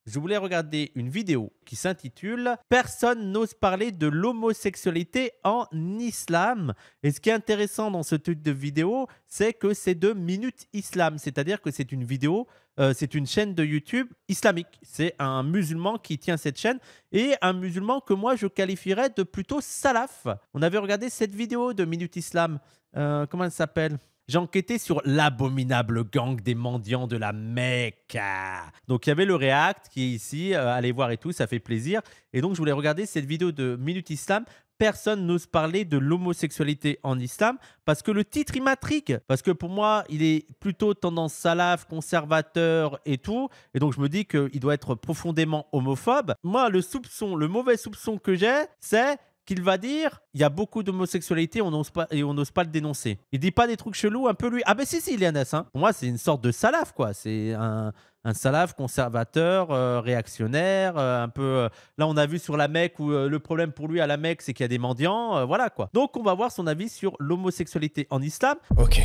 je voulais regarder une vidéo qui s'intitule «Personne n'ose parler de l'homosexualité en islam». Et ce qui est intéressant dans ce type de vidéo, c'est que c'est de Minute Islam. C'est-à-dire que c'est une vidéo, c'est une chaîne de YouTube islamique. C'est un musulman qui tient cette chaîne et un musulman que moi je qualifierais de plutôt salaf. On avait regardé cette vidéo de Minute Islam. Comment elle s'appelle? J'ai enquêté sur l'abominable gang des mendiants de la Mecque. Donc, il y avait le React qui est ici. Allez voir et tout, ça fait plaisir. Et donc, je voulais regarder cette vidéo de Minute Islam. Personne n'ose parler de l'homosexualité en islam parce que le titre, il m'intrigue. Parce que pour moi, il est plutôt tendance salaf, conservateur et tout. Et donc, je me dis qu'il doit être profondément homophobe. Moi, le mauvais soupçon que j'ai, c'est qu'il va dire il y a beaucoup d'homosexualité on n'ose pas, et on n'ose pas le dénoncer. Il dit pas des trucs chelous un peu lui. Ah ben si, Ilianas. Hein. Pour moi, c'est une sorte de salaf, quoi. C'est un salaf conservateur, réactionnaire, un peu... là, on a vu sur la Mecque où le problème pour lui à la Mecque, c'est qu'il y a des mendiants. Voilà, quoi. Donc, on va voir son avis sur l'homosexualité en islam. Ok,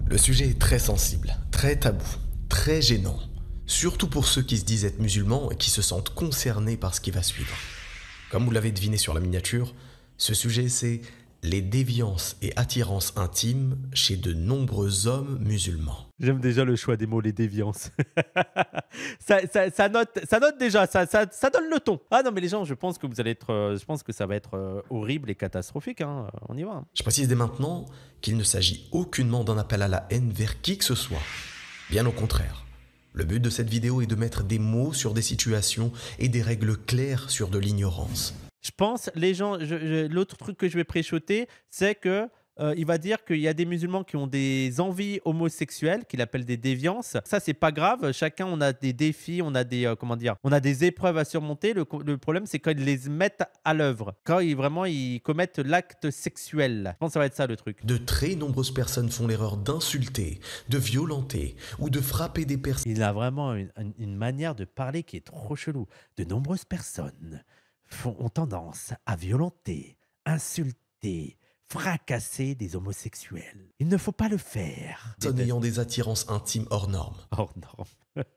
le sujet est très sensible, très tabou, très gênant. Surtout pour ceux qui se disent être musulmans et qui se sentent concernés par ce qui va suivre. Comme vous l'avez deviné sur la miniature, ce sujet c'est les déviances et attirances intimes chez de nombreux hommes musulmans. J'aime déjà le choix des mots, les déviances. ça note déjà, ça donne le ton. Ah non, mais les gens, je pense que vous allez être, je pense que ça va être horrible et catastrophique. Hein. On y va. Hein. Je précise dès maintenant qu'il ne s'agit aucunement d'un appel à la haine vers qui que ce soit. Bien au contraire. Le but de cette vidéo est de mettre des mots sur des situations et des règles claires sur de l'ignorance. Je pense, les gens, l'autre truc que je vais préchoter, c'est que il va dire qu'il y a des musulmans qui ont des envies homosexuelles, qu'il appelle des déviances. Ça, c'est pas grave. Chacun, on a des défis, on a des, comment dire, on a des épreuves à surmonter. Le problème, c'est quand ils les mettent à l'œuvre, quand ils commettent l'acte sexuel. Je pense que ça va être ça le truc. De très nombreuses personnes font l'erreur d'insulter, de violenter ou de frapper des personnes. Il a vraiment une manière de parler qui est trop chelou. De nombreuses personnes ont tendance à violenter, insulter, fracasser des homosexuels. Il ne faut pas le faire. Ayant des attirances intimes hors normes. Hors normes.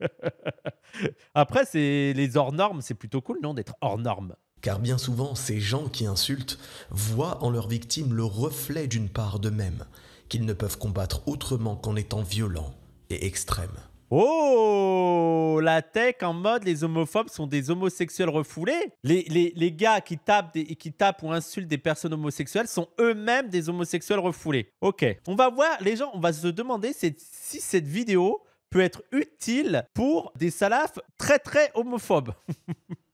Après, les hors normes, c'est plutôt cool, non, d'être hors normes. Car bien souvent, ces gens qui insultent voient en leur victime le reflet d'une part d'eux-mêmes, qu'ils ne peuvent combattre autrement qu'en étant violents et extrêmes. Oh, la tech en mode les homophobes sont des homosexuels refoulés. Les gars qui tapent ou insultent des personnes homosexuelles sont eux-mêmes des homosexuels refoulés. Ok, on va voir, les gens, on va se demander si cette vidéo peut être utile pour des salafs très très homophobes.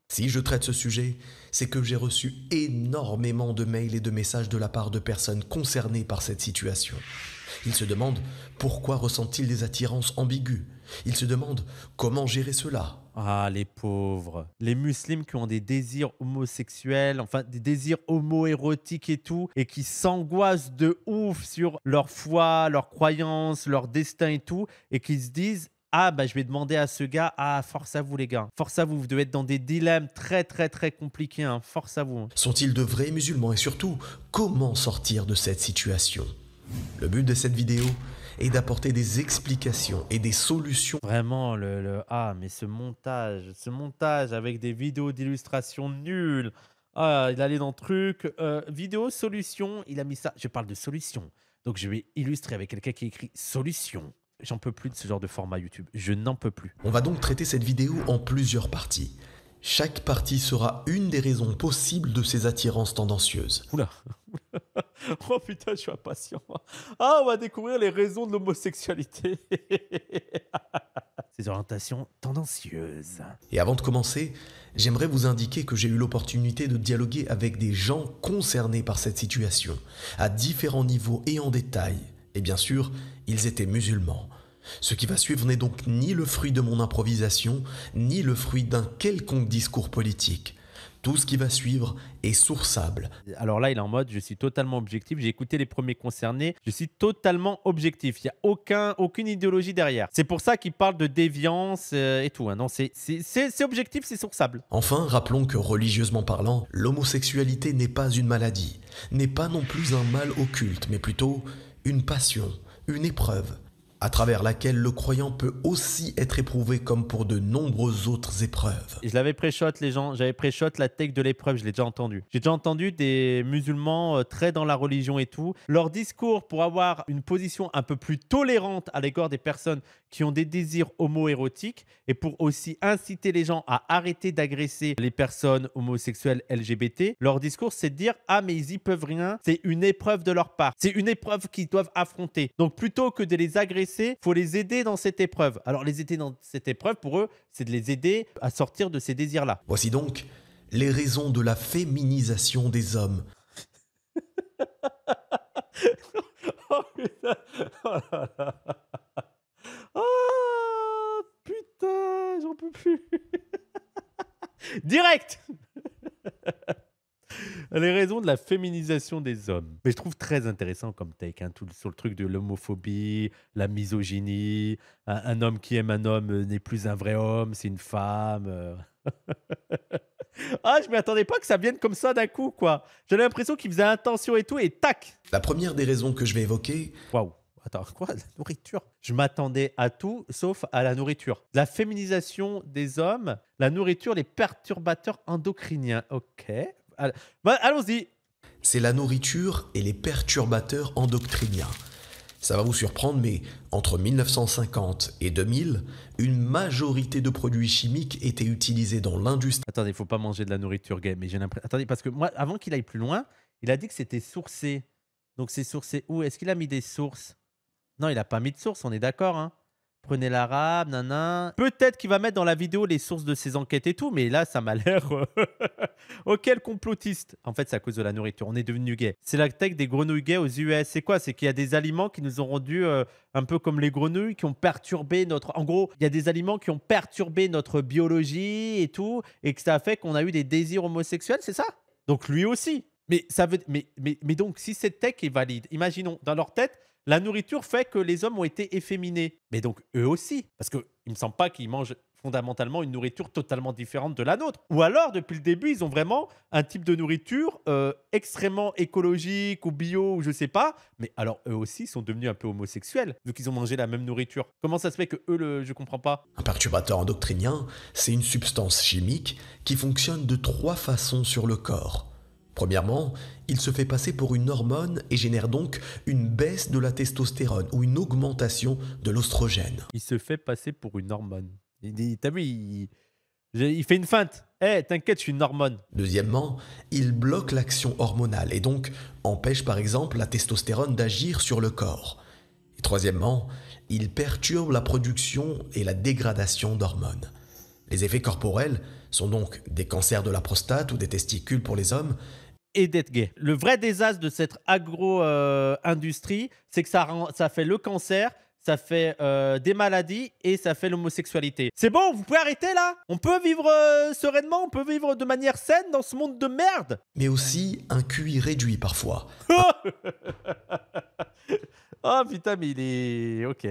Si je traite ce sujet, c'est que j'ai reçu énormément de mails et de messages de la part de personnes concernées par cette situation. Ils se demandent pourquoi ressentent-ils des attirances ambiguës. Ils se demandent comment gérer cela. Ah, les pauvres. Les musulmans qui ont des désirs homosexuels, enfin des désirs homo-érotiques et tout, et qui s'angoissent de ouf sur leur foi, leurs croyances, leur destin et tout, et qui se disent ah, bah, je vais demander à ce gars, ah, force à vous, les gars. Force à vous, vous devez être dans des dilemmes très, très, très compliqués. Hein. Force à vous. Sont-ils de vrais musulmans et surtout, comment sortir de cette situation? Le but de cette vidéo est d'apporter des explications et des solutions. Vraiment, ah, mais ce montage avec des vidéos d'illustration nulles. Ah, il allait dans le truc. Vidéo, solution, il a mis ça. Je parle de solution. Donc, je vais illustrer avec quelqu'un qui écrit solution. J'en peux plus de ce genre de format YouTube. Je n'en peux plus. On va donc traiter cette vidéo en plusieurs parties. Chaque partie sera une des raisons possibles de ces attirances tendancieuses. Oula. Oh putain, je suis impatient. Ah, on va découvrir les raisons de l'homosexualité. Ces orientations tendancieuses. Et avant de commencer, j'aimerais vous indiquer que j'ai eu l'opportunité de dialoguer avec des gens concernés par cette situation, à différents niveaux et en détail. Et bien sûr, ils étaient musulmans. Ce qui va suivre n'est donc ni le fruit de mon improvisation, ni le fruit d'un quelconque discours politique. Tout ce qui va suivre est sourçable. Alors là, il est en mode, je suis totalement objectif. J'ai écouté les premiers concernés. Je suis totalement objectif. Il n'y a aucune idéologie derrière. C'est pour ça qu'il parle de déviance et tout. Hein. Non, c'est objectif, c'est sourçable. Enfin, rappelons que religieusement parlant, l'homosexualité n'est pas une maladie, n'est pas non plus un mal occulte, mais plutôt une passion, une épreuve. à travers laquelle le croyant peut aussi être éprouvé comme pour de nombreuses autres épreuves. Je l'avais pré-shot, les gens. J'avais pré-shot la take de l'épreuve. Je l'ai déjà entendu. J'ai déjà entendu des musulmans très dans la religion et tout. Leur discours pour avoir une position un peu plus tolérante à l'égard des personnes qui ont des désirs homo-érotiques et pour aussi inciter les gens à arrêter d'agresser les personnes homosexuelles LGBT. Leur discours, c'est de dire « Ah, mais ils y peuvent rien. C'est une épreuve de leur part. C'est une épreuve qu'ils doivent affronter. Donc, plutôt que de les agresser, il faut les aider dans cette épreuve. » Alors, les aider dans cette épreuve, pour eux, c'est de les aider à sortir de ces désirs-là. Voici donc les raisons de la féminisation des hommes. Oh putain! Oh là là! Oh putain, j'en peux plus. Direct. Les raisons de la féminisation des hommes. Mais je trouve très intéressant comme take, hein, tout sur le truc de l'homophobie, la misogynie. Un homme qui aime un homme n'est plus un vrai homme, c'est une femme. Ah, je m'y attendais pas que ça vienne comme ça d'un coup, quoi. J'avais l'impression qu'il faisait attention et tout, et tac. La première des raisons que je vais évoquer, Waouh. Attends, quoi? La nourriture? Je m'attendais à tout sauf à la nourriture. La féminisation des hommes, la nourriture, les perturbateurs endocriniens. Ok. Allons-y. c'est la nourriture et les perturbateurs endocriniens. Ça va vous surprendre, mais entre 1950 et 2000, une majorité de produits chimiques étaient utilisés dans l'industrie. Attendez, il faut pas manger de la nourriture gay, mais j'ai l'impression... Attendez, parce que moi, avant qu'il aille plus loin, il a dit que c'était sourcé. Donc c'est sourcé où? Est-ce qu'il a mis des sources? Non, il a pas mis de source, on est d'accord, hein. Prenez l'arabe, nanan. Peut-être qu'il va mettre dans la vidéo les sources de ses enquêtes et tout, mais là, ça m'a l'air... Auquel complotiste? En fait, c'est à cause de la nourriture. On est devenu gay. C'est la tech des grenouilles gays aux US. C'est quoi? C'est qu'il y a des aliments qui nous ont rendus un peu comme les grenouilles, qui ont perturbé notre... En gros, il y a des aliments qui ont perturbé notre biologie et tout, et que ça a fait qu'on a eu des désirs homosexuels, c'est ça? Donc lui aussi. Mais ça veut... mais donc, si cette tech est valide, imaginons, dans leur tête, la nourriture fait que les hommes ont été efféminés. Mais donc, eux aussi. Parce qu'il ne me semble pas qu'ils mangent fondamentalement une nourriture totalement différente de la nôtre. Ou alors, depuis le début, ils ont vraiment un type de nourriture extrêmement écologique ou bio, ou je sais pas. Mais alors, eux aussi sont devenus un peu homosexuels, vu qu'ils ont mangé la même nourriture. Comment ça se fait que eux, je comprends pas? Un perturbateur endocrinien, c'est une substance chimique qui fonctionne de 3 façons sur le corps. Premièrement, il se fait passer pour une hormone et génère donc une baisse de la testostérone ou une augmentation de l'oestrogène. Il se fait passer pour une hormone. T'as vu, il fait une feinte. Eh, t'inquiète, je suis une hormone. Deuxièmement, il bloque l'action hormonale et donc empêche par exemple la testostérone d'agir sur le corps. Et troisièmement, il perturbe la production et la dégradation d'hormones. Les effets corporels sont donc des cancers de la prostate ou des testicules pour les hommes. Et d'être gay. Le vrai désastre de cette agro-industrie, c'est que ça fait le cancer, ça fait des maladies et ça fait l'homosexualité. C'est bon, vous pouvez arrêter là? On peut vivre sereinement, on peut vivre de manière saine dans ce monde de merde. Mais aussi un QI réduit parfois. Oh putain, mais il est... Ok.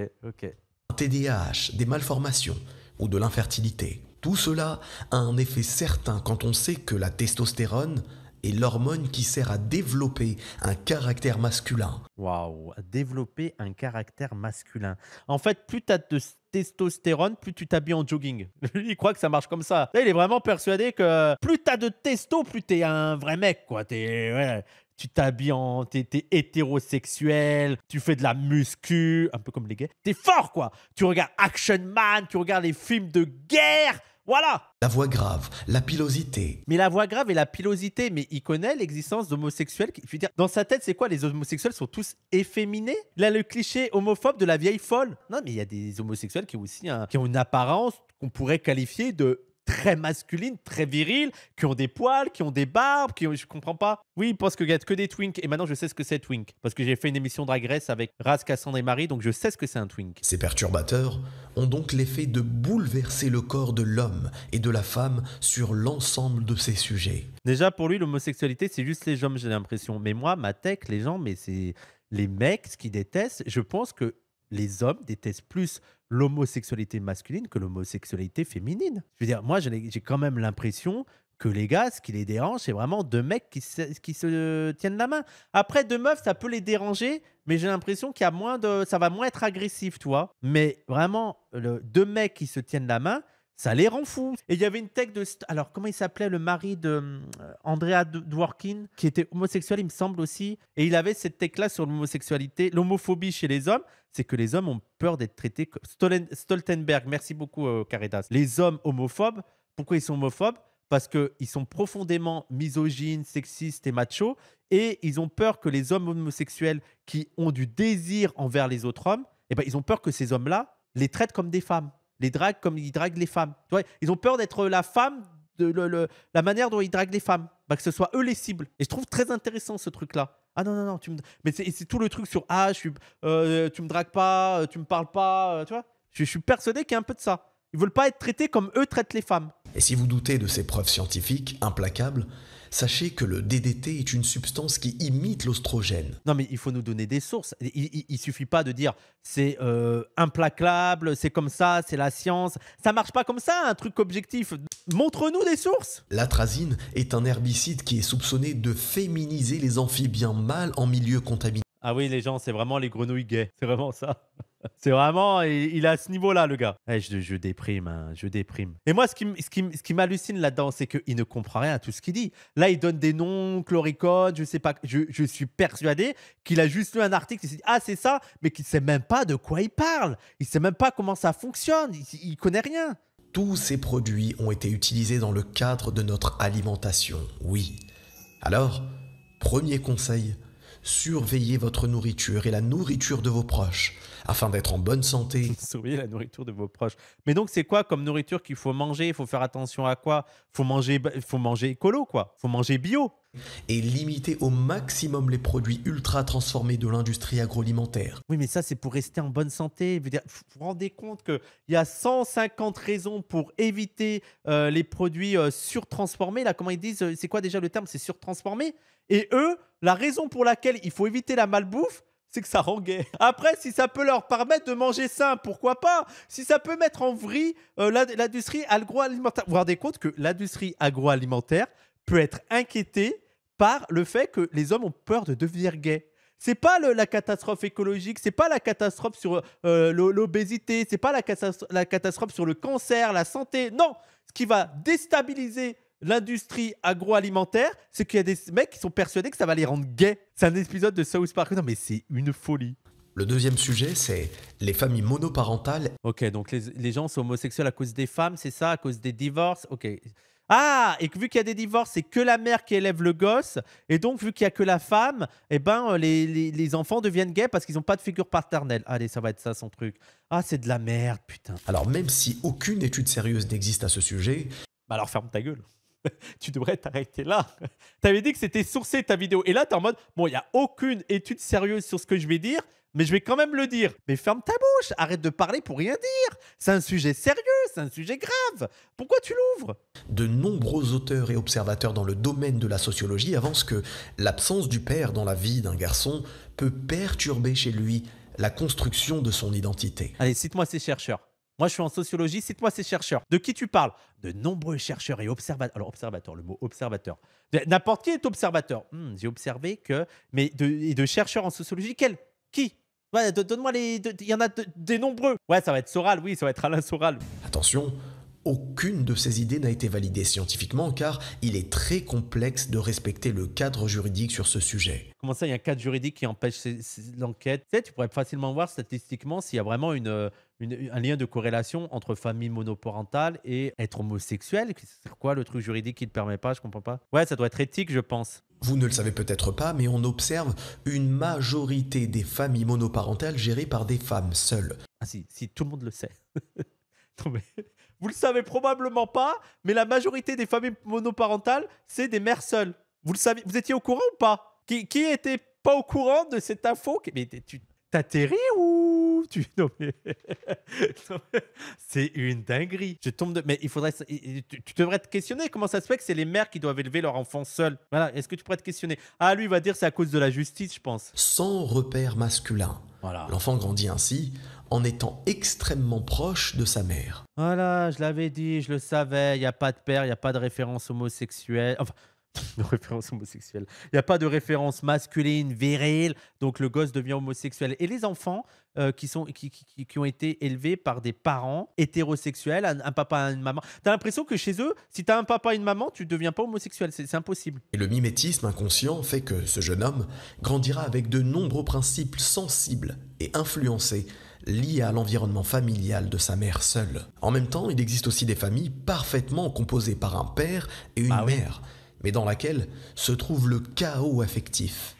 Un TDAH, des malformations ou de l'infertilité. Tout cela a un effet certain quand on sait que la testostérone est l'hormone qui sert à développer un caractère masculin. Waouh, développer un caractère masculin. En fait, plus tu as de testostérone, plus tu t'habilles en jogging. Lui, il croit que ça marche comme ça. Là, il est vraiment persuadé que plus tu as de testo, plus tu es un vrai mec, quoi. Tu t'habilles en... T'es hétérosexuel, tu fais de la muscu, un peu comme les gays. T'es fort, quoi. Tu regardes Action Man, tu regardes les films de guerre. Voilà. La voix grave, la pilosité. Mais la voix grave et la pilosité, mais il connaît l'existence d'homosexuels. Je veux dire, dans sa tête, c'est quoi? Les homosexuels sont tous efféminés? Là, le cliché homophobe de la vieille folle. Non, mais il y a des homosexuels qui ont aussi qui ont une apparence qu'on pourrait qualifier de très masculines, très viriles, qui ont des poils, qui ont des barbes, je comprends pas. Oui, parce qu'il y a que des twinks. Et maintenant, je sais ce que c'est twink. Parce que j'ai fait une émission Drag Race avec Raz, Cassandre et Marie, donc je sais ce que c'est un twink. Ces perturbateurs ont donc l'effet de bouleverser le corps de l'homme et de la femme sur l'ensemble de ces sujets. Déjà, pour lui, l'homosexualité, c'est juste les hommes, j'ai l'impression. Mais moi, ma tech, les gens, mais c'est les mecs, ce qu'ils détestent. Je pense que les hommes détestent plus l'homosexualité masculine que l'homosexualité féminine. Je veux dire, moi, j'ai quand même l'impression que les gars, ce qui les dérange, c'est vraiment deux mecs qui se tiennent la main. Après, deux meufs, ça peut les déranger, mais j'ai l'impression qu'il y a ça va moins être agressif, tu vois. Mais vraiment, deux mecs qui se tiennent la main, ça les rend fous. Et il y avait une tech de... Alors, comment il s'appelait, le mari de Andrea Dworkin, qui était homosexuel, il me semble aussi. Et il avait cette tech-là sur l'homosexualité, l'homophobie chez les hommes. C'est que les hommes ont peur d'être traités comme... Stoltenberg, merci beaucoup, Caritas. Les hommes homophobes, pourquoi ils sont homophobes? Parce qu'ils sont profondément misogynes, sexistes et machos. Et ils ont peur que les hommes homosexuels qui ont du désir envers les autres hommes, eh ben, ils ont peur que ces hommes-là les traitent comme des femmes. Les draguent comme ils draguent les femmes. Tu vois, ils ont peur d'être la femme de la manière dont ils draguent les femmes. Bah, que ce soit eux les cibles. Et je trouve très intéressant ce truc-là. Ah non, non, non. Mais c'est tout le truc sur ah, tu me dragues pas, tu me parles pas. Tu vois, je suis persuadé qu'il y a un peu de ça. Ils veulent pas être traités comme eux traitent les femmes. Et si vous doutez de ces preuves scientifiques implacables, sachez que le DDT est une substance qui imite l'oestrogène. Non, mais il faut nous donner des sources. Il suffit pas de dire c'est implacable, c'est comme ça, c'est la science. Ça marche pas comme ça, un truc objectif. Montre-nous des sources. L'atrazine est un herbicide qui est soupçonné de féminiser les amphibiens mâles en milieu contaminé. Ah oui, les gens, c'est vraiment les grenouilles gays. C'est vraiment ça. C'est vraiment, il est à ce niveau-là, le gars. Ouais, je déprime, hein, je déprime. Et moi, ce qui m'hallucine là-dedans, c'est qu'il ne comprend rien à tout ce qu'il dit. Là, il donne des noms, chloricone, je sais pas. Je suis persuadé qu'il a juste lu un article, il s'est dit, ah, c'est ça, mais qu'il ne sait même pas de quoi il parle. Il ne sait même pas comment ça fonctionne. Il connaît rien. Tous ces produits ont été utilisés dans le cadre de notre alimentation, oui. Alors, premier conseil, surveillez votre nourriture et la nourriture de vos proches afin d'être en bonne santé. Surveillez la nourriture de vos proches. Mais donc, c'est quoi comme nourriture qu'il faut manger? Il faut faire attention à quoi? Faut manger écolo, quoi. Faut manger bio. Et limiter au maximum les produits ultra transformés de l'industrie agroalimentaire. Oui, mais ça, c'est pour rester en bonne santé. Je veux dire, vous vous rendez compte qu'il y a 150 raisons pour éviter les produits surtransformés. Là, comment ils disent? C'est quoi déjà le terme? C'est surtransformé. Et eux, la raison pour laquelle il faut éviter la malbouffe, c'est que ça rend gay. Après, si ça peut leur permettre de manger sain, pourquoi pas? Si ça peut mettre en vrille l'industrie agroalimentaire. Vous vous rendez compte que l'industrie agroalimentaire peut être inquiétée par le fait que les hommes ont peur de devenir gays. C'est pas la catastrophe écologique, c'est pas la catastrophe sur l'obésité, c'est pas la catastrophe sur le cancer, la santé. Non, ce qui va déstabiliser l'industrie agroalimentaire, c'est qu'il y a des mecs qui sont persuadés que ça va les rendre gays. C'est un épisode de South Park. Non, mais c'est une folie. Le deuxième sujet, c'est les familles monoparentales. Ok, donc les gens sont homosexuels à cause des femmes, c'est ça, à cause des divorces. Ok. Ah, et que vu qu'il y a des divorces, c'est que la mère qui élève le gosse. Et donc, vu qu'il n'y a que la femme, eh ben, les enfants deviennent gays parce qu'ils n'ont pas de figure paternelle. Allez, ça va être ça son truc. Ah, c'est de la merde, putain. Alors, même si aucune étude sérieuse n'existe à ce sujet... Bah alors, ferme ta gueule. Tu devrais t'arrêter là. Tu avais dit que c'était sourcé ta vidéo. Et là, tu es en mode, bon, il n'y a aucune étude sérieuse sur ce que je vais dire, mais je vais quand même le dire. Mais ferme ta bouche. Arrête de parler pour rien dire. C'est un sujet sérieux, c'est un sujet grave. Pourquoi tu l'ouvres? De nombreux auteurs et observateurs dans le domaine de la sociologie avancent que l'absence du père dans la vie d'un garçon peut perturber chez lui la construction de son identité. Allez, cite-moi ces chercheurs. Moi, je suis en sociologie, cite-moi ces chercheurs. De qui tu parles? De nombreux chercheurs et observateurs. Alors, observateur, le mot observateur. N'importe qui est observateur. J'ai observé que... Mais de chercheurs en sociologie, qui? Ouais, donne-moi les... Il y en a des nombreux. Ouais, ça va être Soral, oui, ça va être Alain Soral. Attention, aucune de ces idées n'a été validée scientifiquement car il est très complexe de respecter le cadre juridique sur ce sujet. Comment ça, il y a un cadre juridique qui empêche l'enquête? Tu sais, tu pourrais facilement voir statistiquement s'il y a vraiment un lien de corrélation entre famille monoparentale et être homosexuel. C'est quoi le truc juridique qui ne te permet pas? Je comprends pas. Ouais, ça doit être éthique, je pense. Vous ne le savez peut-être pas, mais on observe une majorité des familles monoparentales gérées par des femmes seules. Ah si, tout le monde le sait. Non, mais vous le savez probablement pas, mais la majorité des familles monoparentales, c'est des mères seules. Vous le savez, vous étiez au courant ou pas? Qui était pas au courant de cette info? Mais T'atterris ou tu... Non mais... C'est une dinguerie. Je tombe de... Mais il faudrait... Tu devrais te questionner comment ça se fait que c'est les mères qui doivent élever leur enfant seuls. Voilà, est-ce que tu pourrais te questionner? Ah, lui, il va dire c'est à cause de la justice, je pense. Sans repère masculin. Voilà. L'enfant grandit ainsi en étant extrêmement proche de sa mère. Voilà, je l'avais dit, je le savais, il n'y a pas de père, il n'y a pas de référence homosexuelle. Enfin, de référence homosexuelle. Il n'y a pas de référence masculine, virile, donc le gosse devient homosexuel. Et les enfants qui ont été élevés par des parents hétérosexuels, un papa et une maman, tu as l'impression que chez eux, si tu as un papa et une maman, tu ne deviens pas homosexuel, c'est impossible. Et le mimétisme inconscient fait que ce jeune homme grandira avec de nombreux principes sensibles et influencés liés à l'environnement familial de sa mère seule. En même temps, il existe aussi des familles parfaitement composées par un père et une mère, mais dans laquelle se trouve le chaos affectif.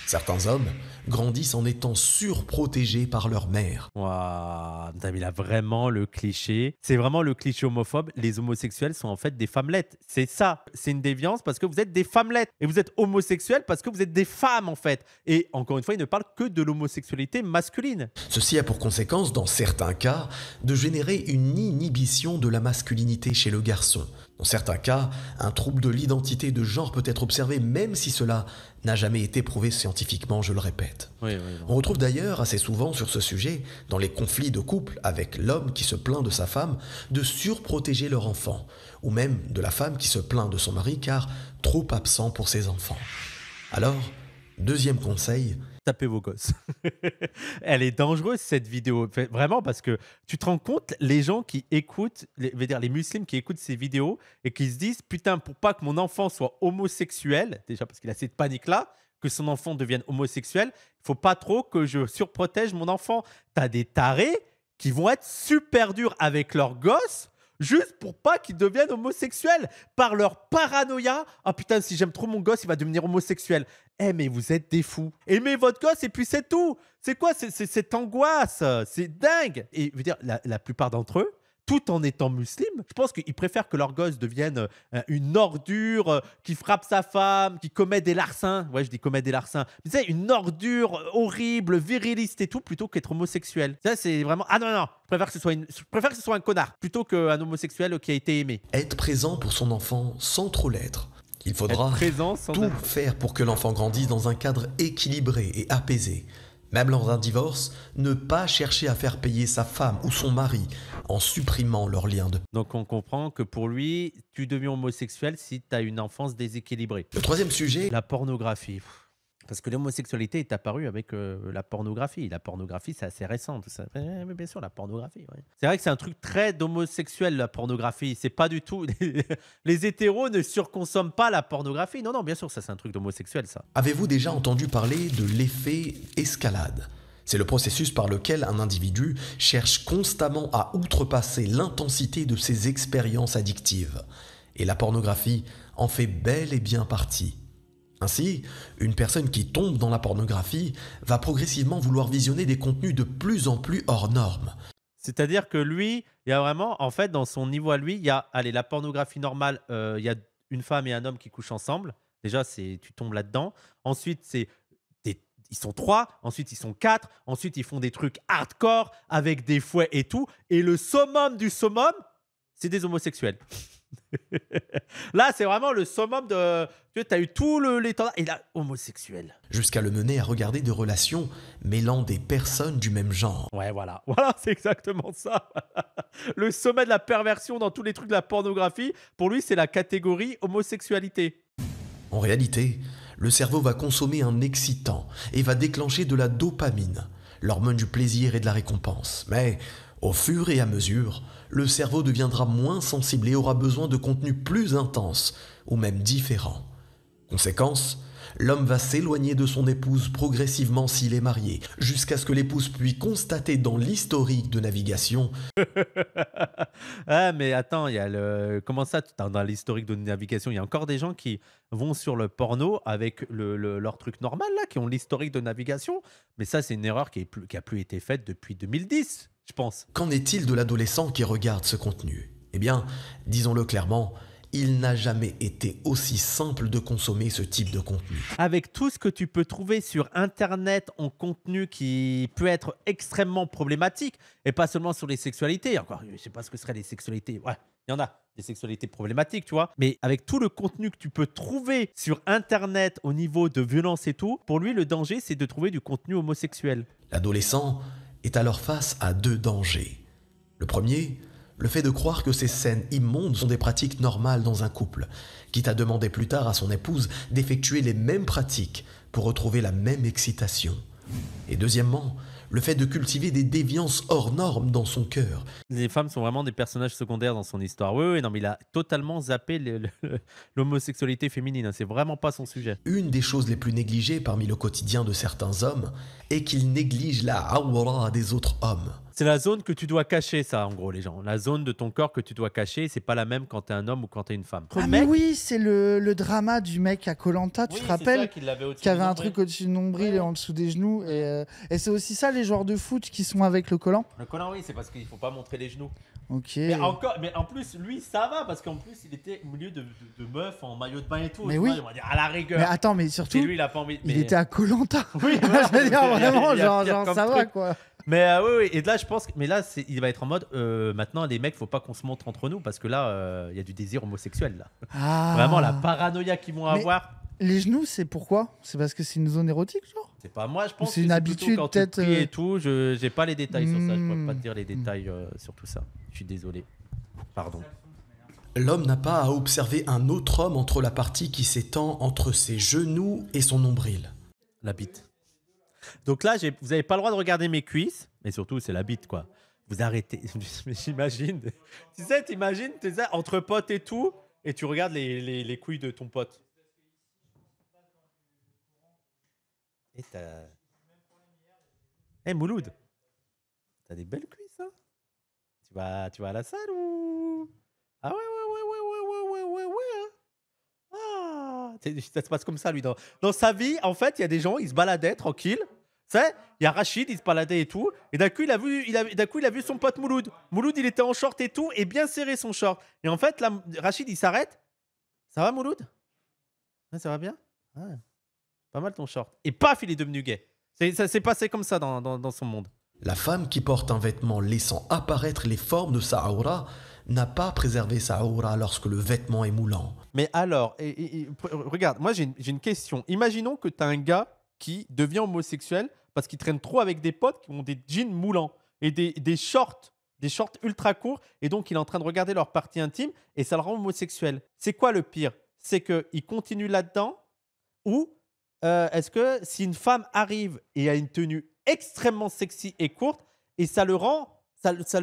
Certains hommes grandissent en étant surprotégés par leur mère. Waouh, il a vraiment le cliché. C'est vraiment le cliché homophobe. Les homosexuels sont en fait des femmelettes. C'est ça. C'est une déviance parce que vous êtes des femmelettes. Et vous êtes homosexuels parce que vous êtes des femmes en fait. Et encore une fois, il ne parle que de l'homosexualité masculine. Ceci a pour conséquence, dans certains cas, de générer une inhibition de la masculinité chez le garçon. Dans certains cas, un trouble de l'identité de genre peut être observé même si cela n'a jamais été prouvé scientifiquement, je le répète. Oui, On retrouve d'ailleurs assez souvent sur ce sujet, dans les conflits de couple avec l'homme qui se plaint de sa femme de surprotéger leur enfant, ou même de la femme qui se plaint de son mari car trop absent pour ses enfants. Alors, deuxième conseil, tapez vos gosses. Elle est dangereuse cette vidéo, vraiment, parce que tu te rends compte, les gens qui écoutent, les musulmans qui écoutent ces vidéos et qui se disent putain, pour pas que mon enfant soit homosexuel, déjà parce qu'il a cette panique-là, que son enfant devienne homosexuel, il faut pas trop que je surprotège mon enfant. T'as des tarés qui vont être super durs avec leurs gosses juste pour pas qu'ils deviennent homosexuels par leur paranoïa. Ah putain, si j'aime trop mon gosse, il va devenir homosexuel. Eh mais vous êtes des fous. Aimez votre gosse et puis c'est tout. C'est quoi cette angoisse? C'est dingue. Et je veux dire, la plupart d'entre eux, tout en étant musulmans, je pense qu'ils préfèrent que leur gosse devienne une ordure qui frappe sa femme, qui commet des larcins. Ouais, je dis commet des larcins. Mais tu sais, une ordure horrible, viriliste et tout, plutôt qu'être homosexuel. Ça, c'est vraiment... Ah non, non, je préfère que ce soit un connard plutôt qu'un homosexuel qui a été aimé. être présent pour son enfant sans trop l'être. Il faudra tout faire pour que l'enfant grandisse dans un cadre équilibré et apaisé. Même lors d'un divorce, ne pas chercher à faire payer sa femme ou son mari en supprimant leur lien de... Donc on comprend que pour lui, tu deviens homosexuel si tu as une enfance déséquilibrée. Le troisième sujet... La pornographie. Parce que l'homosexualité est apparue avec la pornographie. La pornographie, c'est assez récent. Tout ça. Mais bien sûr, la pornographie. Ouais. C'est vrai que c'est un truc très d'homosexuel, la pornographie. C'est pas du tout... Les hétéros ne surconsomment pas la pornographie. Non, non, bien sûr, ça, c'est un truc d'homosexuel, ça. Avez-vous déjà entendu parler de l'effet escalade ? C'est le processus par lequel un individu cherche constamment à outrepasser l'intensité de ses expériences addictives. Et la pornographie en fait bel et bien partie. Ainsi, une personne qui tombe dans la pornographie va progressivement vouloir visionner des contenus de plus en plus hors normes. C'est-à-dire que lui, il y a vraiment, en fait, dans son niveau à lui, il y a, allez, la pornographie normale, il y a une femme et un homme qui couchent ensemble. Déjà, tu tombes là-dedans. Ensuite, ils sont 3, ensuite ils sont 4, ensuite ils font des trucs hardcore avec des fouets et tout. Et le summum du summum, c'est des homosexuels. Là, c'est vraiment le summum de... Tu as eu tout l'étendard. Et là, homosexuel. Jusqu'à le mener à regarder des relations mêlant des personnes du même genre. Ouais, voilà. Voilà, c'est exactement ça. Le sommet de la perversion dans tous les trucs de la pornographie, pour lui, c'est la catégorie homosexualité. En réalité, le cerveau va consommer un excitant et va déclencher de la dopamine, l'hormone du plaisir et de la récompense. Mais... au fur et à mesure, le cerveau deviendra moins sensible et aura besoin de contenus plus intenses ou même différents. Conséquence, l'homme va s'éloigner de son épouse progressivement s'il est marié, jusqu'à ce que l'épouse puisse constater dans l'historique de navigation... Ah, mais attends, il y a le... Comment ça, dans l'historique de navigation, il y a encore des gens qui vont sur le porno avec leur truc normal, là, qui ont l'historique de navigation. Mais ça, c'est une erreur qui a plus été faite depuis 2010. Je pense. Qu'en est-il de l'adolescent qui regarde ce contenu ? Eh bien, disons-le clairement, Il n'a jamais été aussi simple de consommer ce type de contenu. Avec tout ce que tu peux trouver sur Internet en contenu qui peut être extrêmement problématique, et pas seulement sur les sexualités. Encore, je ne sais pas ce que seraient les sexualités. Ouais, il y en a, des sexualités problématiques, tu vois. Mais avec tout le contenu que tu peux trouver sur Internet au niveau de violence et tout, pour lui, le danger, c'est de trouver du contenu homosexuel. L'adolescent est alors face à deux dangers. Le premier, le fait de croire que ces scènes immondes sont des pratiques normales dans un couple, quitte à demander plus tard à son épouse d'effectuer les mêmes pratiques pour retrouver la même excitation. Et deuxièmement, le fait de cultiver des déviances hors normes dans son cœur. Les femmes sont vraiment des personnages secondaires dans son histoire. Oui, oui, non, mais il a totalement zappé l'homosexualité féminine. Hein. C'est vraiment pas son sujet. Une des choses les plus négligées parmi le quotidien de certains hommes est qu'ils négligent la awra des autres hommes. C'est la zone que tu dois cacher, ça, en gros, les gens. La zone de ton corps que tu dois cacher, c'est pas la même quand t'es un homme ou quand t'es une femme. Ah mais oui, c'est le drama du mec à Koh Lanta, tu te rappelles, qui avait un truc au-dessus du nombril et en dessous des genoux. Et c'est aussi ça, les joueurs de foot qui sont avec le collant. Le collant, oui, c'est parce qu'il faut pas montrer les genoux. Ok. Mais en plus, lui, ça va, parce qu'en plus, il était au milieu de meufs en maillot de bain et tout. Mais tu oui. vois, on va dire à la rigueur. Mais attends, mais surtout, Et lui, il a pas envie. il était à Koh Lanta. Oui, je veux dire, vraiment, il y a pire genre comme ça va, truc. quoi. Mais oui, oui, et là, je pense que. Mais là, il va être en mode. Maintenant, les mecs, faut pas qu'on se montre entre nous, parce que là, il y a du désir homosexuel, là. Ah. Vraiment, la paranoïa qu'ils vont Mais avoir. Les genoux, c'est pourquoi? C'est parce que c'est une zone érotique, genre? C'est pas moi, je pense. c'est que une plutôt habitude, quand tu peut-être, pries et tout. J'ai pas les détails sur ça. Je pourrais pas te Hmm. dire les détails sur tout ça. Je suis désolé. Pardon. L'homme n'a pas à observer un autre homme entre la partie qui s'étend entre ses genoux et son nombril. La bite. Donc là, vous n'avez pas le droit de regarder mes cuisses, mais surtout, c'est la bite, quoi. Vous arrêtez. Mais j'imagine. Tu sais, t'imagines, entre potes et tout, et tu regardes les couilles de ton pote. Et t'as. Eh, Mouloud, t'as des belles cuisses, hein? Tu vas à la salle ou. Ah ouais, ouais, hein. Ah, ça se passe comme ça, lui. Dans sa vie, en fait, il y a des gens, ils se baladaient tranquille. Tu sais, il y a Rachid, il se baladait et tout. Et d'un coup, il a vu son pote Mouloud. Mouloud, il était en short et tout, et bien serré son short. Et en fait, là, Rachid, il s'arrête. Ça va, Mouloud? Ouais, ça va bien? Ouais. Pas mal ton short. Et paf, il est devenu gay. Ça s'est passé comme ça dans son monde. La femme qui porte un vêtement laissant apparaître les formes de sa aura n'a pas préservé sa aura lorsque le vêtement est moulant. Mais alors, regarde, moi j'ai une question. Imaginons que tu as un gars qui devient homosexuel parce qu'il traîne trop avec des potes qui ont des jeans moulants et des shorts ultra courts, et donc il est en train de regarder leur partie intime et ça le rend homosexuel. C'est quoi le pire? C'est qu'il continue là-dedans, ou est-ce que si une femme arrive et a une tenue extrêmement sexy et courte, et ça le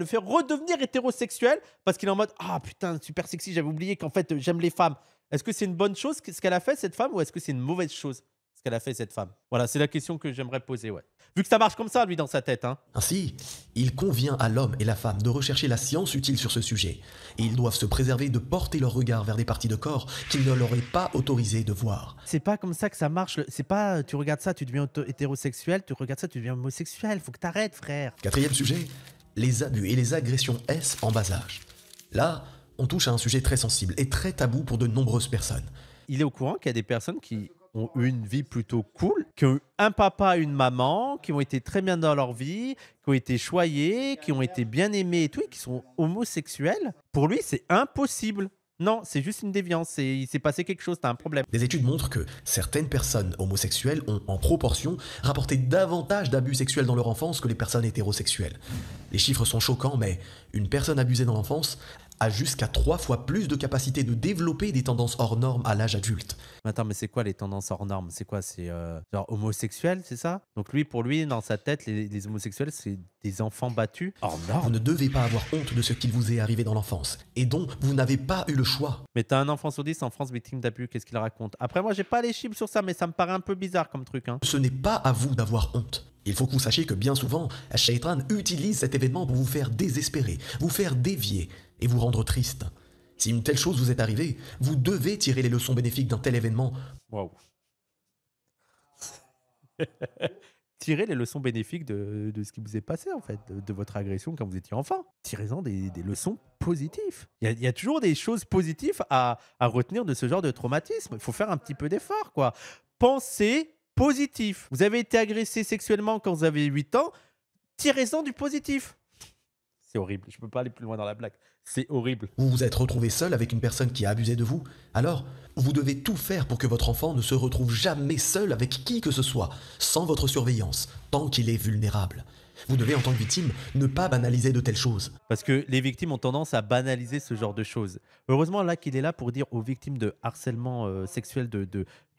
fait redevenir hétérosexuel parce qu'il est en mode ah putain super sexy, j'avais oublié qu'en fait j'aime les femmes. Est-ce que c'est une bonne chose ce qu'elle a fait cette femme, ou est-ce que c'est une mauvaise chose ce qu'elle a fait cette femme? Voilà, c'est la question que j'aimerais poser, ouais. Vu que ça marche comme ça lui dans sa tête, hein. Ainsi, il convient à l'homme et la femme de rechercher la science utile sur ce sujet, et ils doivent se préserver de porter leur regard vers des parties de corps qu'ils ne leur aient pas autorisé de voir. C'est pas comme ça que ça marche. C'est pas tu regardes ça, tu deviens hétérosexuel, tu regardes ça, tu deviens homosexuel. Faut que t'arrêtes, frère. Quatrième sujet, les abus et les agressions S en bas âge. Là, on touche à un sujet très sensible et très tabou pour de nombreuses personnes. Il est au courant qu'il y a des personnes qui ont eu une vie plutôt cool, qui ont eu un papa, une maman, qui ont été très bien dans leur vie, qui ont été choyés, qui ont été bien aimés et tout, et qui sont homosexuels. Pour lui, c'est impossible. Non, c'est juste une déviance. Il s'est passé quelque chose, t'as un problème. Des études montrent que certaines personnes homosexuelles ont, en proportion, rapporté davantage d'abus sexuels dans leur enfance que les personnes hétérosexuelles. Les chiffres sont choquants, mais une personne abusée dans l'enfance a jusqu'à 3 fois plus de capacité de développer des tendances hors normes à l'âge adulte. Attends, mais c'est quoi les tendances hors normes? C'est quoi? C'est genre homosexuel, c'est ça? Donc pour lui, dans sa tête, les homosexuels, c'est des enfants battus hors Vous normes. ne devez pas avoir honte de ce qu'il vous est arrivé dans l'enfance, et dont vous n'avez pas eu le choix. Mais t'as un enfant sur 10 en France victime d'abus, qu'est-ce qu'il raconte? Après, moi, j'ai pas les chiffres sur ça, mais ça me paraît un peu bizarre comme truc, hein. Ce n'est pas à vous d'avoir honte. Il faut que vous sachiez que bien souvent, Shaitan utilise cet événement pour vous faire désespérer, vous faire dévier et vous rendre triste. Si une telle chose vous est arrivée, vous devez tirer les leçons bénéfiques d'un tel événement. Waouh. tirez les leçons bénéfiques de ce qui vous est passé, en fait, de votre agression quand vous étiez enfant. Tirez-en des leçons positives. Il y a toujours des choses positives à retenir de ce genre de traumatisme. Il faut faire un petit peu d'effort, quoi. Pensez positif. Vous avez été agressé sexuellement quand vous avez 8 ans, tirez-en du positif. C'est horrible, je peux pas aller plus loin dans la blague. C'est horrible. Vous vous êtes retrouvé seul avec une personne qui a abusé de vous. Alors, vous devez tout faire pour que votre enfant ne se retrouve jamais seul avec qui que ce soit, sans votre surveillance, tant qu'il est vulnérable. Vous devez, en tant que victime, ne pas banaliser de telles choses. Parce que les victimes ont tendance à banaliser ce genre de choses. Heureusement là qu'il est là pour dire aux victimes de harcèlement sexuel,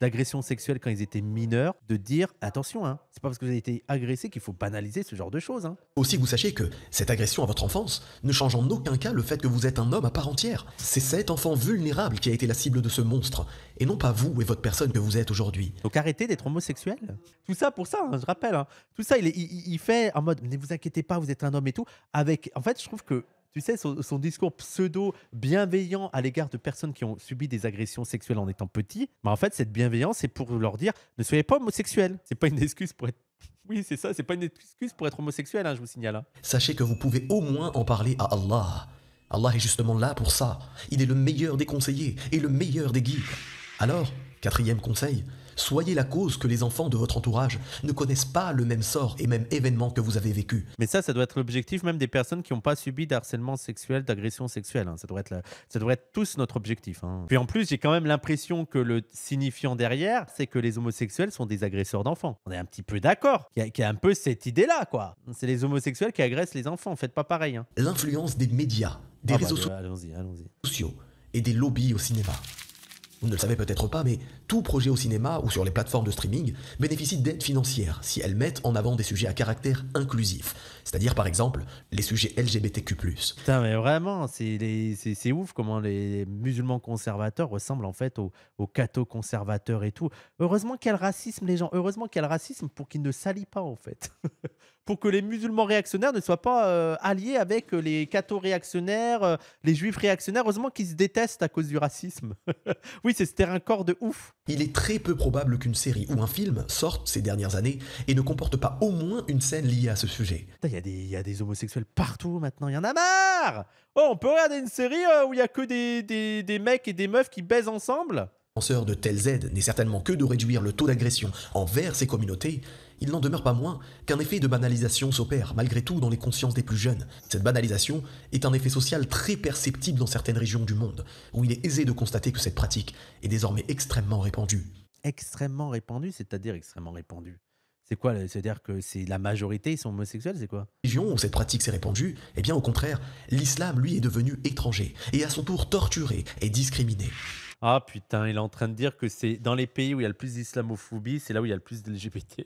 d'agression sexuelle quand ils étaient mineurs, de dire attention, hein, c'est pas parce que vous avez été agressé qu'il faut banaliser ce genre de choses. Hein. Aussi que vous sachiez que cette agression à votre enfance ne change en aucun cas le fait que vous êtes un homme à part entière. C'est cet enfant vulnérable qui a été la cible de ce monstre, et non pas vous et votre personne que vous êtes aujourd'hui. Donc arrêtez d'être homosexuel. Tout ça pour ça, hein, je rappelle. Hein. Tout ça, il fait en mode ne vous inquiétez pas, vous êtes un homme et tout. Avec, en fait, je trouve que tu sais, son discours pseudo-bienveillant à l'égard de personnes qui ont subi des agressions sexuelles en étant petits, mais en fait, cette bienveillance, c'est pour leur dire ne soyez pas homosexuels. C'est pas une excuse pour être. Oui, c'est ça, c'est pas une excuse pour être homosexuel, hein, je vous signale. Hein. Sachez que vous pouvez au moins en parler à Allah. Allah est justement là pour ça. Il est le meilleur des conseillers et le meilleur des guides. Alors, 4e conseil, soyez la cause que les enfants de votre entourage ne connaissent pas le même sort et même événement que vous avez vécu. Mais ça doit être l'objectif même des personnes qui n'ont pas subi d'harcèlement sexuel, d'agression sexuelle. Hein. Ça devrait être tous notre objectif. Hein. Puis en plus, j'ai quand même l'impression que le signifiant derrière, c'est que les homosexuels sont des agresseurs d'enfants. On est un petit peu d'accord. Il y a un peu cette idée-là, quoi. C'est les homosexuels qui agressent les enfants. Faites pas pareil. Hein. L'influence des médias, des réseaux sociaux et des lobbies au cinéma. Vous ne le savez peut-être pas, mais tout projet au cinéma ou sur les plateformes de streaming bénéficie d'aides financières si elles mettent en avant des sujets à caractère inclusif. C'est-à-dire, par exemple, les sujets LGBTQ+. Putain, mais vraiment, c'est ouf comment les musulmans conservateurs ressemblent en fait aux cathos conservateurs et tout. Heureusement qu'il y a le racisme, les gens. Heureusement qu'il y a le racisme pour qu'ils ne s'allient pas, en fait. Pour que les musulmans réactionnaires ne soient pas alliés avec les cathos réactionnaires, les juifs réactionnaires. Heureusement qu'ils se détestent à cause du racisme. Oui, c'est ce terrain corps de ouf. Il est très peu probable qu'une série ou un film sorte ces dernières années et ne comporte pas au moins une scène liée à ce sujet. Il y a des homosexuels partout maintenant, il y en a marre. Oh, on peut regarder une série où il n'y a que des mecs et des meufs qui baisent ensemble. Lanceur de telles aides n'est certainement que de réduire le taux d'agression envers ces communautés, il n'en demeure pas moins qu'un effet de banalisation s'opère malgré tout dans les consciences des plus jeunes. Cette banalisation est un effet social très perceptible dans certaines régions du monde, où il est aisé de constater que cette pratique est désormais extrêmement répandue. Extrêmement répandue, c'est-à-dire extrêmement répandue. C'est quoi? C'est-à-dire que c'est la majorité, ils sont homosexuels, c'est quoi? Région où cette pratique s'est répandue, eh bien au contraire, l'islam lui est devenu étranger et à son tour torturé et discriminé. Ah putain, il est en train de dire que c'est dans les pays où il y a le plus d'islamophobie, c'est là où il y a le plus de LGBT.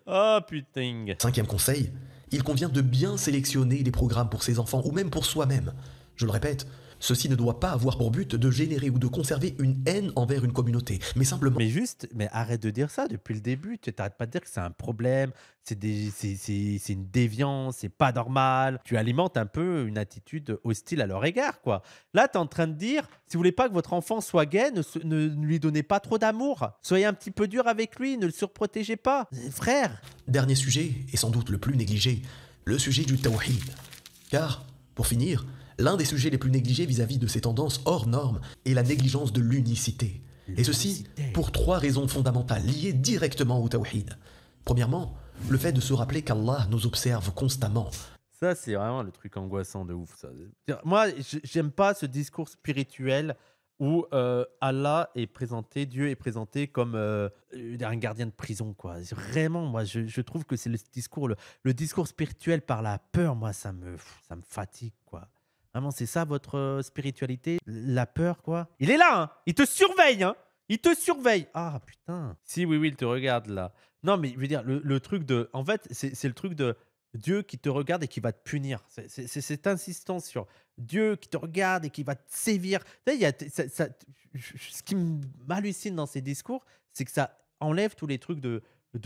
Ah putain. 5e conseil, il convient de bien sélectionner les programmes pour ses enfants ou même pour soi-même. Je le répète, ceci ne doit pas avoir pour but de générer ou de conserver une haine envers une communauté, mais simplement... Mais arrête de dire ça depuis le début. Tu n'arrêtes pas de dire que c'est un problème, c'est une déviance, c'est pas normal. Tu alimentes un peu une attitude hostile à leur égard, quoi. Là, tu es en train de dire, si vous voulez pas que votre enfant soit gay, ne lui donnez pas trop d'amour. Soyez un petit peu dur avec lui, ne le surprotégez pas. Frère. Dernier sujet, et sans doute le plus négligé, le sujet du tawhid. Car, pour finir, l'un des sujets les plus négligés vis-à-vis de ces tendances hors normes est la négligence de l'unicité. Et ceci pour 3 raisons fondamentales liées directement au tawhid. Premièrement, le fait de se rappeler qu'Allah nous observe constamment. Ça, c'est vraiment le truc angoissant de ouf. Ça. Moi, j'aime pas ce discours spirituel où Allah est présenté, Dieu est présenté comme un gardien de prison, quoi. Vraiment, moi, je trouve que c'est le discours spirituel par la peur. Moi, ça me fatigue, quoi. Vraiment, c'est ça votre spiritualité? La peur, quoi? Il est là, hein. Il te surveille, hein. Il te surveille. Ah, putain. Si, oui, il te regarde, là. Non, mais je veux dire, le truc de... En fait, c'est le truc de Dieu qui te regarde et qui va te punir. C'est cette insistance sur Dieu qui te regarde et qui va te sévir. Tu sais, ce qui m'hallucine dans ces discours, c'est que ça enlève tous les trucs de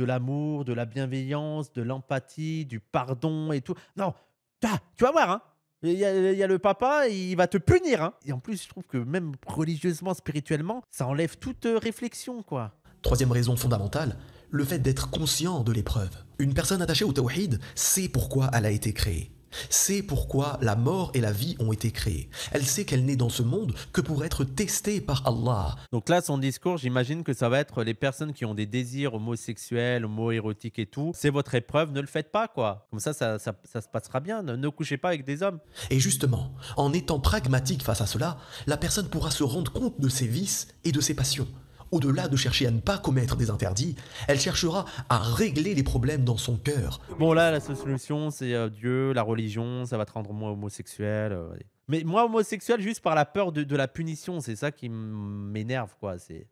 l'amour, de la bienveillance, de l'empathie, du pardon et tout. Non, tu vas voir, hein. Il y a le papa, il va te punir. Hein. Et en plus, je trouve que même religieusement, spirituellement, ça enlève toute réflexion, quoi. 3e raison fondamentale, le fait d'être conscient de l'épreuve. Une personne attachée au tawhid sait pourquoi elle a été créée. Sait pourquoi la mort et la vie ont été créées. Elle sait qu'elle n'est dans ce monde que pour être testée par Allah. Donc là, son discours, j'imagine que ça va être les personnes qui ont des désirs homosexuels, homo-érotiques et tout. C'est votre épreuve, ne le faites pas, quoi. Comme ça se passera bien. Ne couchez pas avec des hommes. Et justement, en étant pragmatique face à cela, la personne pourra se rendre compte de ses vices et de ses passions. Au-delà de chercher à ne pas commettre des interdits, elle cherchera à régler les problèmes dans son cœur. Bon là, la solution, c'est Dieu, la religion, ça va te rendre moins homosexuel. Mais moi, homosexuel, juste par la peur de la punition, c'est ça qui m'énerve, quoi. C'est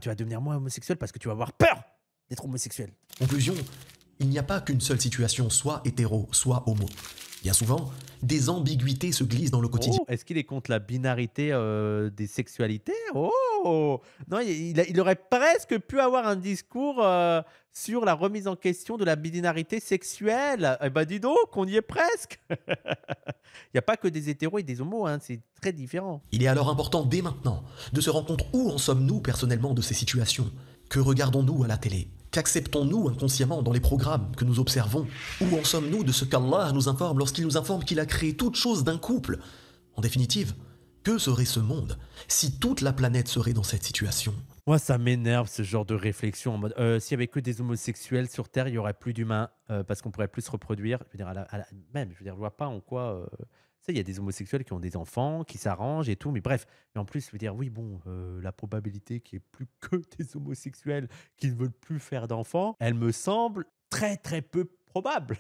tu vas devenir moins homosexuel parce que tu vas avoir peur d'être homosexuel. Conclusion, il n'y a pas qu'une seule situation, soit hétéro, soit homo. Bien souvent, des ambiguïtés se glissent dans le quotidien. Est-ce qu'il est contre la binarité des sexualités? Non, il aurait presque pu avoir un discours sur la remise en question de la binarité sexuelle. Eh ben dis donc, on y est presque. Il n'y a pas que des hétéros et des homos, hein, c'est très différent. Il est alors important dès maintenant de se rendre compte où en sommes-nous personnellement de ces situations. Que regardons-nous à la télé? Qu'acceptons-nous inconsciemment dans les programmes que nous observons? Où en sommes-nous de ce qu'Allah nous informe lorsqu'il nous informe qu'il a créé toute chose d'un couple? En définitive, que serait ce monde si toute la planète serait dans cette situation? Moi, ça m'énerve ce genre de réflexion en mode s'il n'y avait que des homosexuels sur Terre, il n'y aurait plus d'humains parce qu'on pourrait plus se reproduire. Je veux dire, je vois pas en quoi. Il y a des homosexuels qui ont des enfants, qui s'arrangent et tout, mais bref. Et en plus, je veux dire, oui, bon, la probabilité qu'il n'y ait plus que des homosexuels qui ne veulent plus faire d'enfants, elle me semble très, très peu probable.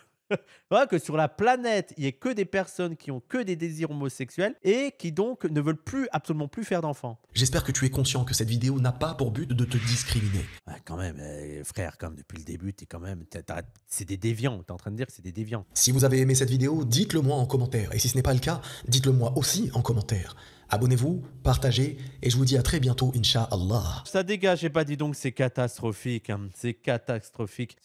Voilà, que sur la planète, il n'y ait que des personnes qui ont que des désirs homosexuels et qui donc ne veulent absolument plus faire d'enfants. J'espère que tu es conscient que cette vidéo n'a pas pour but de te discriminer. Quand même, frère, comme depuis le début, c'est des déviants. Tu es en train de dire que c'est des déviants. Si vous avez aimé cette vidéo, dites-le moi en commentaire. Et si ce n'est pas le cas, dites-le moi aussi en commentaire. Abonnez-vous, partagez, et je vous dis à très bientôt, Inch'Allah. Ça dégage, j'ai pas dit donc, c'est catastrophique. Hein. C'est catastrophique.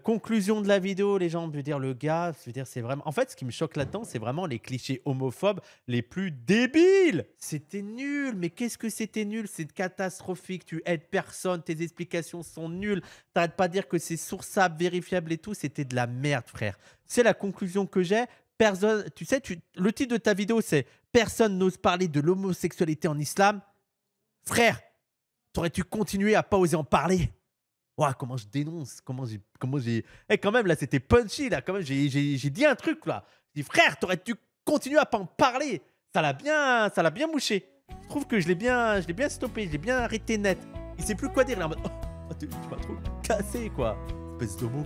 Conclusion de la vidéo, les gens, je veux dire, le gars, je veux dire, c'est vraiment... En fait, ce qui me choque là-dedans, c'est vraiment les clichés homophobes les plus débiles. C'était nul, mais qu'est-ce que c'était nul? C'est catastrophique, tu aides personne, tes explications sont nulles. T'arrêtes pas de dire que c'est sourçable, vérifiable et tout, c'était de la merde, frère. C'est la conclusion que j'ai. Personne, tu sais, le titre de ta vidéo, c'est « Personne n'ose parler de l'homosexualité en islam ». Frère, t'aurais-tu continué à pas oser en parler? Ouah, comment je dénonce, comment j'ai... quand même, là, c'était punchy, là, quand même, j'ai dit un truc, là. J'ai dit, frère, t'aurais-tu continué à pas en parler? Ça l'a bien mouché. Je trouve que je l'ai bien stoppé, je l'ai bien arrêté net. Il sait plus quoi dire, là, en mode, tu m'as trop cassé, quoi. Espèce d'homo.